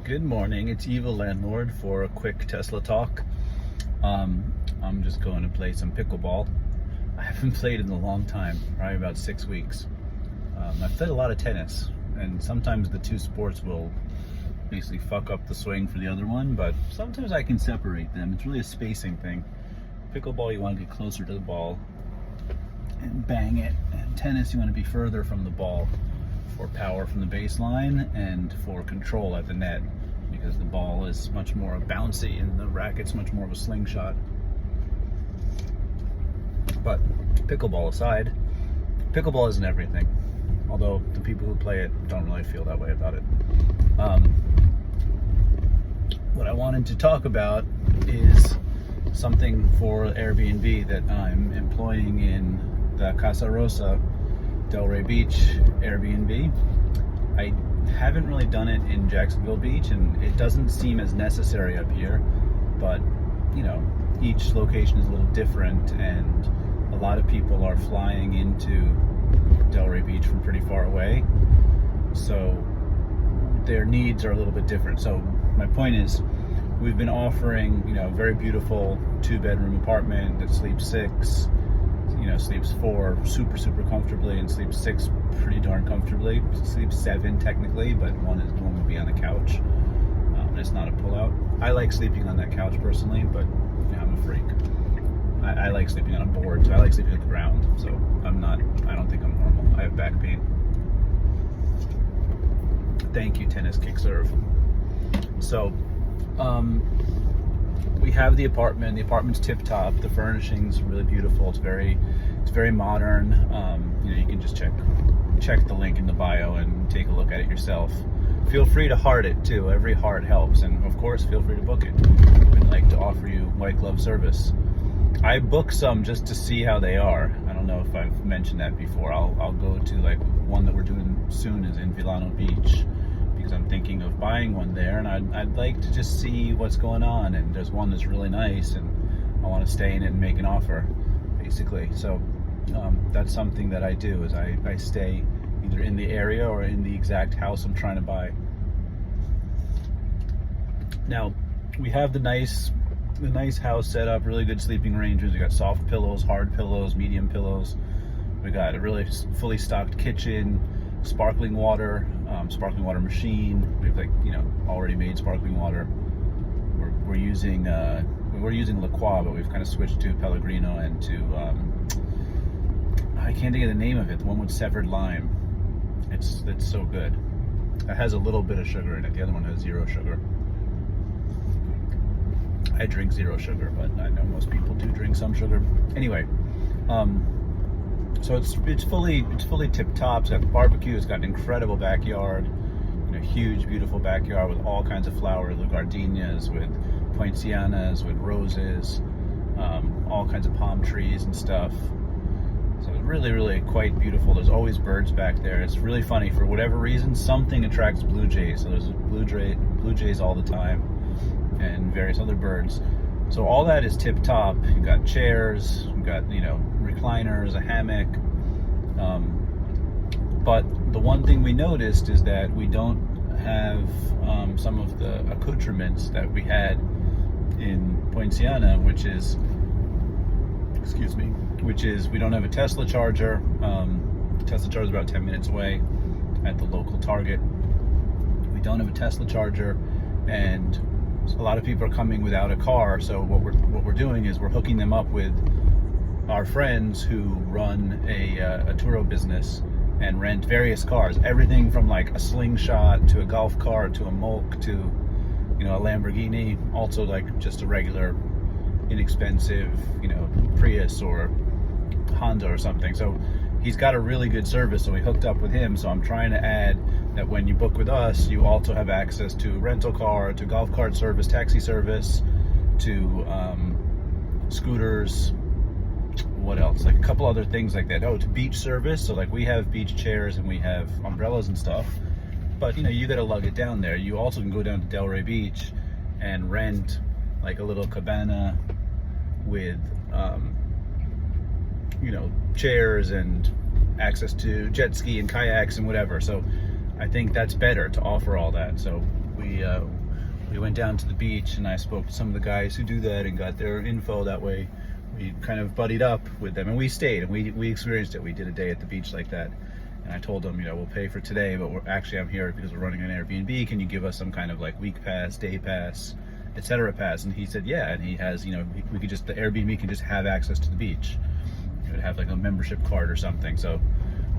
Good morning, it's Evil Landlord for a quick Tesla talk. I'm just going to play some pickleball. I haven't played in a long time, probably about 6 weeks. I've played a lot of tennis, and sometimes the two sports will basically fuck up the swing for the other one, but sometimes I can separate them. It's really a spacing thing. Pickleball, you want to get closer to the ball and bang it, and tennis, you want to be further from the ball for power from the baseline and for control at the net, because the ball is much more bouncy and the racket's much more of a slingshot. But pickleball aside, pickleball isn't everything, although the people who play it don't really feel that way about it. What I wanted to talk about is something for Airbnb that I'm employing in the Casa Rosa, Delray Beach Airbnb. I haven't really done it in Jacksonville Beach, and it doesn't seem as necessary up here, but you know, each location is a little different, and a lot of people are flying into Delray Beach from pretty far away, so their needs are a little bit different. So my point is, we've been offering, you know, a very beautiful 2-bedroom apartment that sleeps 6, sleeps 4 super comfortably, and sleeps 6 pretty darn comfortably. Sleeps 7 technically, but one would be on the couch. It's not a pullout. I like sleeping on that couch personally, but I'm a freak. I like sleeping on a board, so I like sleeping on the ground. So I don't think I'm normal. I have back pain. Thank you, Tennis Kick Serve. So, we have the apartment. The apartment's tip top. The furnishing's really beautiful. It's very modern. You can just check the link in the bio and take a look at it yourself. Feel free to heart it too. Every heart helps, and of course, feel free to book it. We'd like to offer you white glove service. I book some just to see how they are. I don't know if I've mentioned that before. I'll go to, like, one that we're doing soon is in Villano Beach, because I'm thinking of buying one there, and I'd like to just see what's going on. And there's one that's really nice, and I want to stay in it and make an offer, basically. So that's something that I do, is I stay either in the area or in the exact house I'm trying to buy. Now, we have the nice house set up, really good sleeping arrangements. We got soft pillows, hard pillows, medium pillows. We got a really fully stocked kitchen, sparkling water machine. We have already made sparkling water. We're using La Croix, but we've kind of switched to Pellegrino and to I can't think of the name of it. The one with severed lime. It's so good. It has a little bit of sugar in it. The other one has 0 sugar. I drink 0 sugar, but I know most people do drink some sugar. Anyway, so it's fully tip top. It's got barbecue. It's got an incredible backyard. Huge, beautiful backyard with all kinds of flowers, with gardenias, with poincianas, with roses, all kinds of palm trees and stuff. So it's really quite beautiful. There's always birds back there. It's really funny. For whatever reason, something attracts blue jays. So there's blue jays all the time, and various other birds. So all that is tip top. You've got chairs, you've got recliners, a hammock. But the one thing we noticed is that we don't have some of the accoutrements that we had in Poinciana, which is we don't have a Tesla charger. Tesla charger is about 10 minutes away at the local Target. We don't have a Tesla charger, and a lot of people are coming without a car. So what we're doing is we're hooking them up with our friends who run a Turo business and rent various cars, everything from like a slingshot to a golf cart to a Molk to a Lamborghini, also like just a regular inexpensive Prius or Honda or something. So he's got a really good service, so we hooked up with him. So I'm trying to add that when you book with us, you also have access to rental car, to golf cart service, taxi service, to scooters. What else? Like a couple other things like that. Oh, to beach service. So like we have beach chairs and we have umbrellas and stuff. But you got to lug it down there. You also can go down to Delray Beach and rent like a little cabana with chairs and access to jet ski and kayaks and whatever. So I think that's better to offer all that. So we we went down to the beach, and I spoke to some of the guys who do that and got their info. That way we kind of buddied up with them, and we stayed, and we experienced it. We did a day at the beach like that, and I told them, we'll pay for today, but I'm here because we're running an Airbnb. Can you give us some kind of like week pass, day pass, etc. pass? And he said yeah, and he has, we could just, the Airbnb can just have access to the beach. It would have like a membership card or something. So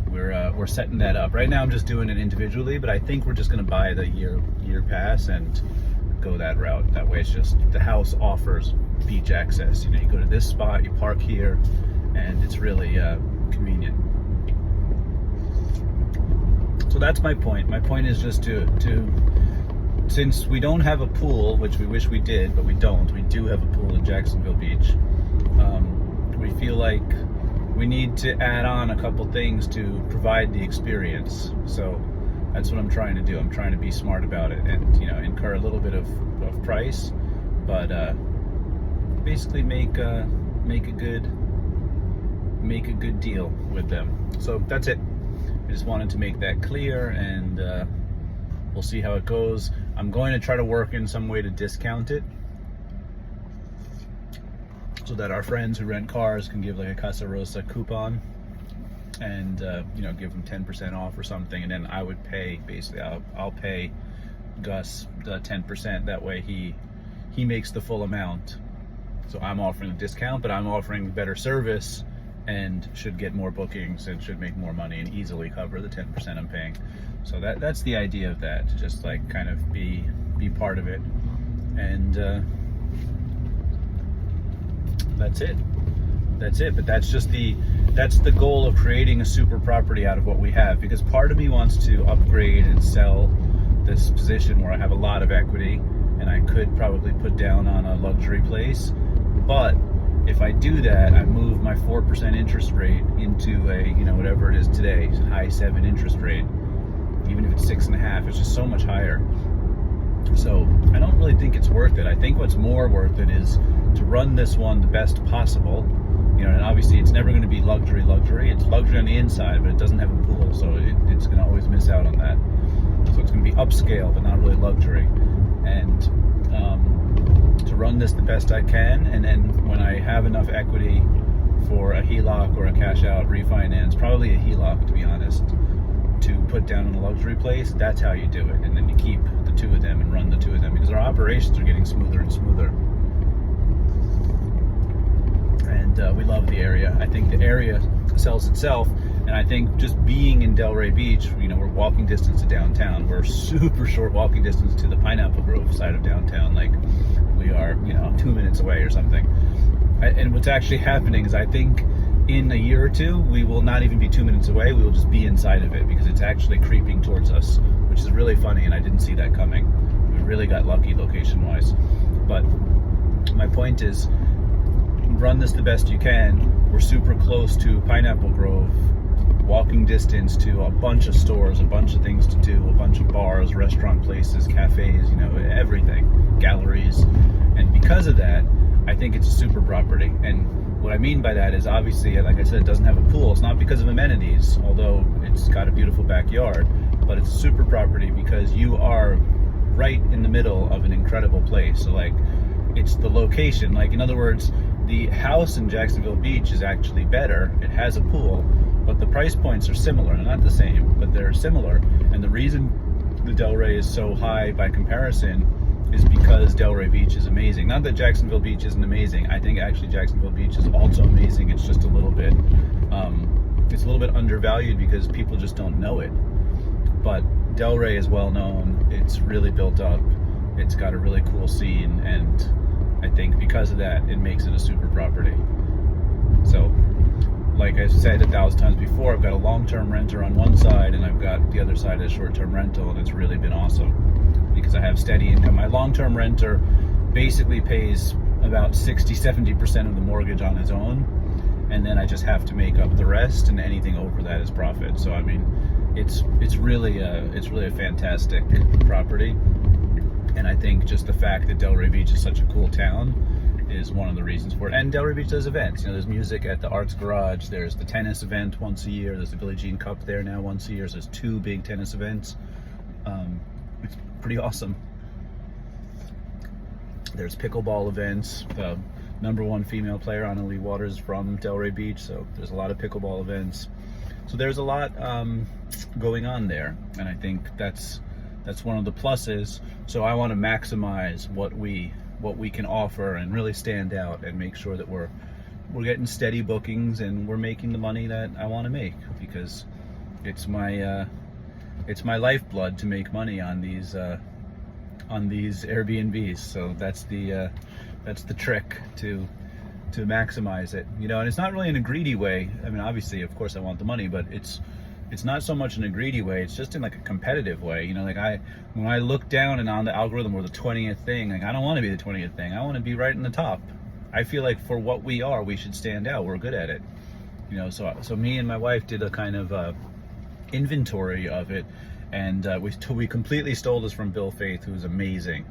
we're setting that up. Right now I'm just doing it individually, but I think we're just going to buy the year pass and go that route. That way it's just, the house offers beach access. You go to this spot, you park here, and it's really convenient. So that's my point. My point is just to since we don't have a pool, which we wish we did, but we don't. We do have a pool in Jacksonville Beach. We feel like we need to add on a couple things to provide the experience. So that's what I'm trying to do. I'm trying to be smart about it and incur a little bit of price, but basically make a good deal with them. So that's it. I just wanted to make that clear, and we'll see how it goes. I'm going to try to work in some way to discount it, so that our friends who rent cars can give like a Casa Rosa coupon, and give them 10% off or something, and then I would pay, basically I'll pay Gus the 10%. That way he makes the full amount. So I'm offering a discount, but I'm offering better service and should get more bookings and should make more money and easily cover the 10% I'm paying. So that's the idea of that, to just like kind of be part of it. And that's it. But that's the goal of creating a super property out of what we have, because part of me wants to upgrade and sell this position where I have a lot of equity and I could probably put down on a luxury place. But if I do that, I move my 4% interest rate into a, whatever it is today, high 7 interest rate. Even if it's 6.5, it's just so much higher. So I don't really think it's worth it. I think what's more worth it is to run this one the best possible. And obviously it's never going to be luxury. It's luxury on the inside, but it doesn't have a pool, so it's going to always miss out on that. So it's going to be upscale, but not really luxury. And to run this the best I can, and then when I have enough equity for a HELOC or a cash out refinance, probably a HELOC to be honest, to put down in a luxury place, that's how you do it. And then you keep the two of them and run the two of them, because our operations are getting smoother and smoother. And we love the area. I think the area sells itself, and I think just being in Delray Beach, we're walking distance to downtown. We're super short walking distance to the Pineapple Grove side of downtown. Like we are, 2 minutes away or something. And what's actually happening is I think in a year or two, we will not even be 2 minutes away. We will just be inside of it, because it's actually creeping towards us, which is really funny, and I didn't see that coming. We really got lucky location-wise. But my point is, run this the best you can. We're super close to Pineapple Grove, walking distance to a bunch of stores, a bunch of things to do, a bunch of bars, restaurant places, cafes, everything, galleries. And because of that, I think it's a super property. And what I mean by that is, obviously, like I said, it doesn't have a pool. It's not because of amenities, although it's got a beautiful backyard, but it's a super property because you are right in the middle of an incredible place. So like, it's the location. Like, in other words, the house in Jacksonville Beach is actually better. It has a pool, but the price points are similar. They're not the same, but they're similar. And the reason the Delray is so high by comparison is because Delray Beach is amazing. Not that Jacksonville Beach isn't amazing. I think actually Jacksonville Beach is also amazing. It's just a little bit, undervalued because people just don't know it. But Delray is well known. It's really built up. It's got a really cool scene, and I think because of that, it makes it a super property. So, like I said 1,000 times before, I've got a long-term renter on one side, and I've got the other side as short-term rental, and it's really been awesome because I have steady income. My long-term renter basically pays about 60-70% of the mortgage on his own, and then I just have to make up the rest, and anything over that is profit. So I mean, it's really a fantastic property. And I think just the fact that Delray Beach is such a cool town is one of the reasons for it. And Delray Beach does events. There's music at the Arts Garage. There's the tennis event once a year. There's the Billie Jean Cup there now once a year. So there's 2 big tennis events. It's pretty awesome. There's pickleball events. The #1 female player, Annalie Waters, from Delray Beach, so there's a lot of pickleball events. So there's a lot going on there, and I think that's one of the pluses. So I want to maximize what we can offer and really stand out and make sure that we're getting steady bookings and we're making the money that I want to make, because it's my lifeblood to make money on these Airbnbs. So that's the trick to maximize it, you know. And it's not really in a greedy way. I mean, obviously, of course, I want the money, but it's not so much in a greedy way. It's just in like a competitive way, you know. Like when I look down and on the algorithm we're the 20th thing, like I don't want to be the 20th thing. I want to be right in the top. I feel like for what we are, we should stand out. We're good at it, you know. So me and my wife did a kind of inventory of it, and we completely stole this from Bill Faith, who's amazing,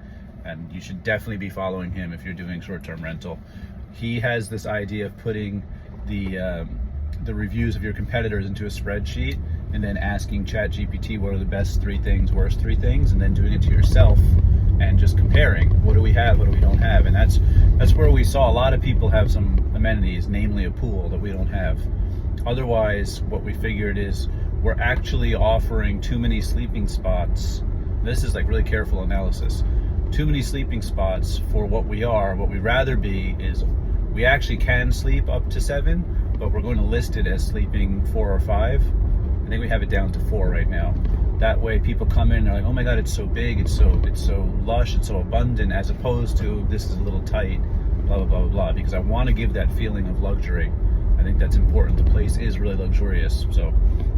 and you should definitely be following him if you're doing short-term rental. He has this idea of putting the reviews of your competitors into a spreadsheet and then asking ChatGPT what are the best 3 things, worst 3 things, and then doing it to yourself and just comparing what do we have, what do we don't have. And that's where we saw a lot of people have some amenities, namely a pool, that we don't have. Otherwise, what we figured is we're actually offering too many sleeping spots. This is like really careful analysis. Too many sleeping spots for what we are. What we'd rather be is we actually can sleep up to 7, but we're going to list it as sleeping 4 or 5. I think we have it down to 4 right now. That way people come in and they're like, oh my God, it's so big, it's so lush, it's so abundant, as opposed to this is a little tight, blah, blah, blah, blah, blah, because I want to give that feeling of luxury. I think that's important. The place is really luxurious, so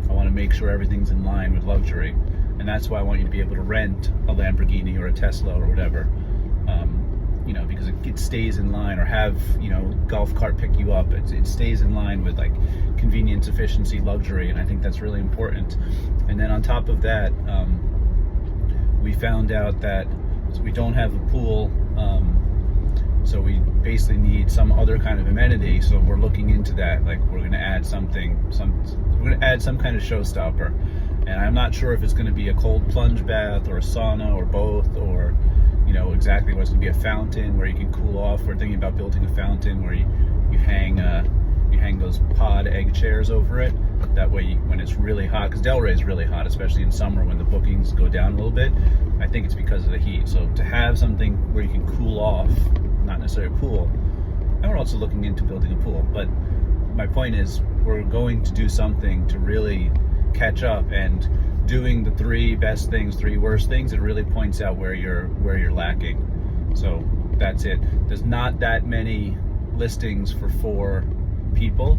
I want to make sure everything's in line with luxury. And that's why I want you to be able to rent a Lamborghini or a Tesla or whatever, you know, because it stays in line, or have, you know, golf cart pick you up. It stays in line with like convenience, efficiency, luxury, and I think that's really important. And then on top of that, we found out that we don't have a pool, so we basically need some other kind of amenity. So we're looking into that. Like we're going to add some kind of showstopper. And I'm not sure if it's going to be a cold plunge bath or a sauna or both, or, you know, exactly what's going to be a fountain where you can cool off. We're thinking about building a fountain where you hang those pod egg chairs over it. That way, when it's really hot, because Delray is really hot, especially in summer when the bookings go down a little bit. I think it's because of the heat. So to have something where you can cool off, not necessarily a pool. And we're also looking into building a pool. But my point is, we're going to do something to really catch up, and doing the 3 best things, 3 worst things, it really points out where you're lacking. So that's it. There's not that many listings for 4 people,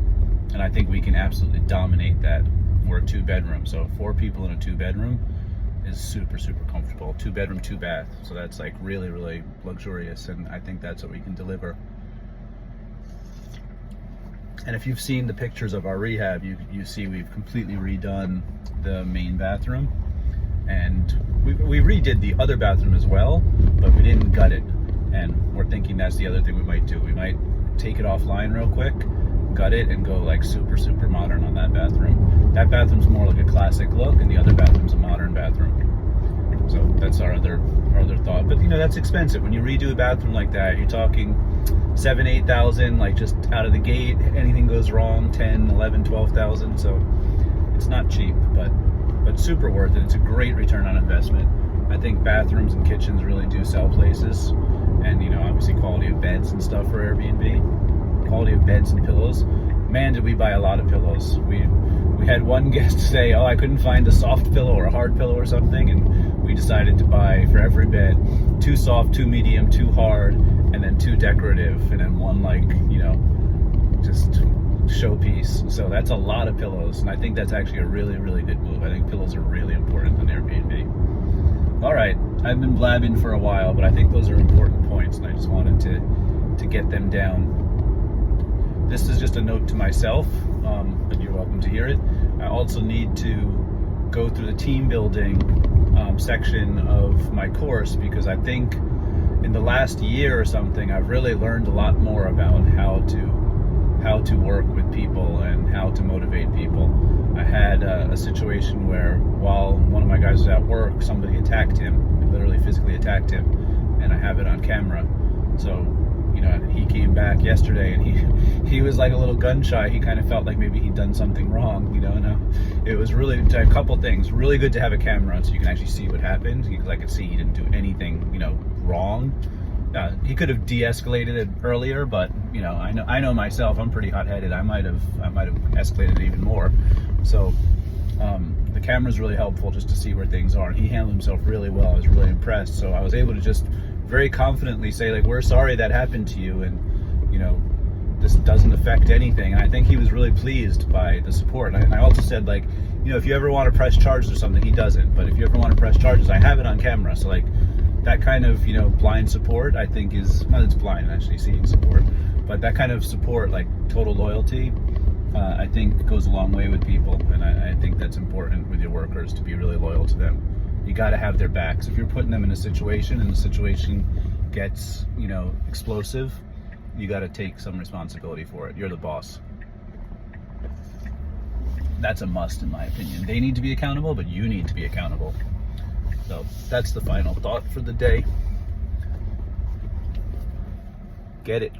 and I think we can absolutely dominate that. We're a 2-bedroom, so 4 people in a 2-bedroom is super, super comfortable. 2-bedroom, 2-bath, so that's like really, really luxurious, and I think that's what we can deliver. And if you've seen the pictures of our rehab, you see we've completely redone the main bathroom, and we redid the other bathroom as well, but we didn't gut it. And we're thinking that's the other thing we might do. We might take it offline real quick, gut it, and go like super, super modern on that bathroom. That bathroom's more like a classic look, and the other bathroom's a modern bathroom. So that's our other thought. But you know, that's expensive. When you redo a bathroom like that, you're talking $7,000-8,000, like just out of the gate. Anything goes wrong, $10,000, $11,000, $12,000. So it's not cheap, but super worth it. It's a great return on investment. I think bathrooms and kitchens really do sell places, and you know, obviously quality of beds and stuff for Airbnb, quality of beds and pillows. Man, did we buy a lot of pillows. We had one guest say, oh, I couldn't find a soft pillow or a hard pillow or something, and we decided to buy for every bed 2 soft, 2 medium, 2 hard, and then 2 decorative, and then 1 like, you know, just showpiece. So that's a lot of pillows, and I think that's actually a really, really good move. I think pillows are really important on Airbnb. All right, I've been blabbing for a while, but I think those are important points, and I just wanted to get them down. This is just a note to myself, but you're welcome to hear it. I also need to go through the team building section of my course, because I think in the last year or something, I've really learned a lot more about how to work with people and how to motivate people. I had a situation where while one of my guys was at work, somebody attacked him, literally physically attacked him, and I have it on camera. So, you know, he came back yesterday and he was like a little gun shy. He kind of felt like maybe he'd done something wrong, you know. And it was really a couple things. Really good to have a camera so you can actually see what happened. Because I could see he didn't do anything, you know, wrong. He could have de-escalated it earlier, but you know, I know myself. I'm pretty hot-headed. I might have escalated it even more. So the camera's really helpful just to see where things are. He handled himself really well. I was really impressed. So I was able to just very confidently say, like, we're sorry that happened to you, and you know, this doesn't affect anything. And I think he was really pleased by the support. And I also said, like, you know, if you ever want to press charges or something, he doesn't. But if you ever want to press charges, I have it on camera. So like, that kind of, you know, blind support, I think is, not that it's blind, actually seeing support, but that kind of support, like total loyalty, I think goes a long way with people. And I think that's important with your workers, to be really loyal to them. You got to have their backs. If you're putting them in a situation and the situation gets, you know, explosive, you got to take some responsibility for it. You're the boss. That's a must, in my opinion. They need to be accountable, but you need to be accountable. So that's the final thought for the day. Get it.